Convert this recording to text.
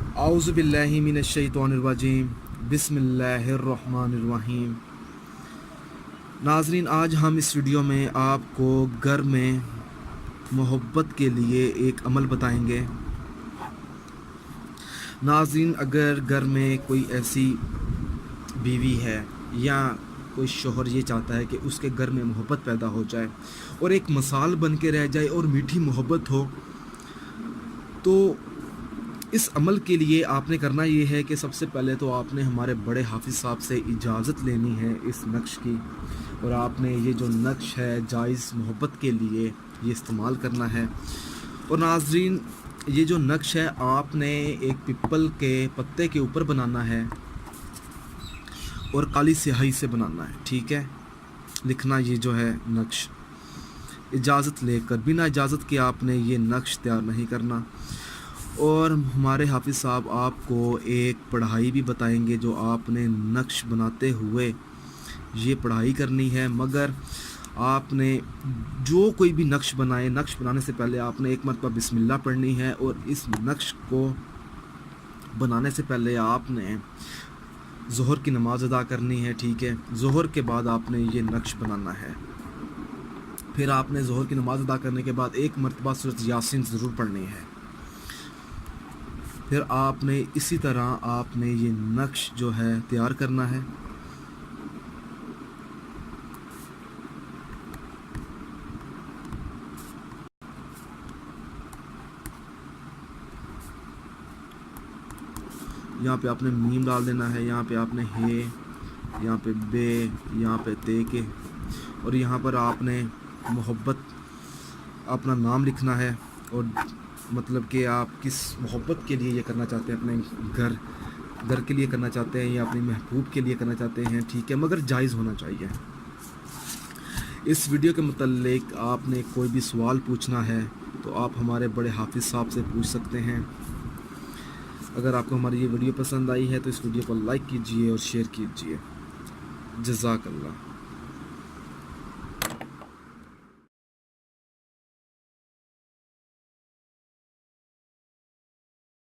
औज़ु बिल्लाहि मिनश्शैतानिर्रजीम बिस्मिल्लाहिर्रहमानिर्रहीम। नाज़रीन, आज हम इस वीडियो में आपको घर में मोहब्बत के लिए एक अमल बताएंगे। नाज़रीन, अगर घर में कोई ऐसी बीवी है या कोई शोहर ये चाहता है कि उसके घर में मोहब्बत पैदा हो जाए और एक मिसाल बन के रह जाए और मीठी मोहब्बत हो, तो इस अमल के लिए आपने करना ये है कि सबसे पहले तो आपने हमारे बड़े हाफिज़ साहब से इजाज़त लेनी है इस नक्श की, और आपने ये जो नक्श है जायज़ मोहब्बत के लिए ये इस्तेमाल करना है। और नाज़रीन, ये जो नक्श है आपने एक पिपल के पत्ते के ऊपर बनाना है और काली स्याही से बनाना है, ठीक है। लिखना ये जो है नक्श इजाज़त लेकर, बिना इजाज़त के आपने ये नक्श तैयार नहीं करना। और हमारे हाफिज़ साहब आपको एक पढ़ाई भी बताएंगे जो आपने नक्श बनाते हुए ये पढ़ाई करनी है। मगर आपने जो कोई भी नक्श बनाए, नक्श बनाने से पहले आपने एक मरतबा बिस्मिल्लाह पढ़नी है, और इस नक्श को बनाने से पहले आपने ज़ोहर की नमाज़ अदा करनी है, ठीक है। ज़ोहर के बाद आपने ये नक्श बनाना है। फिर आपने ज़ोहर की नमाज़ अदा करने के बाद एक मरतबा सूरत यासीन ज़रूर पढ़नी है। फिर आपने इसी तरह आपने ये नक्श जो है तैयार करना है। यहाँ पे आपने मीम डाल देना है, यहाँ पे आपने हे, यहाँ पे बे, यहाँ पे ते के, और यहाँ पर आपने मोहब्बत अपना नाम लिखना है, और मतलब कि आप किस मोहब्बत के लिए ये करना चाहते हैं, अपने घर के लिए करना चाहते हैं या अपनी महबूब के लिए करना चाहते हैं, ठीक है। मगर जायज़ होना चाहिए। इस वीडियो के मुतल्लिक आपने कोई भी सवाल पूछना है तो आप हमारे बड़े हाफिज़ साहब से पूछ सकते हैं। अगर आपको हमारी ये वीडियो पसंद आई है तो इस वीडियो को लाइक कीजिए और शेयर कीजिए। जज़ाकल्लाह।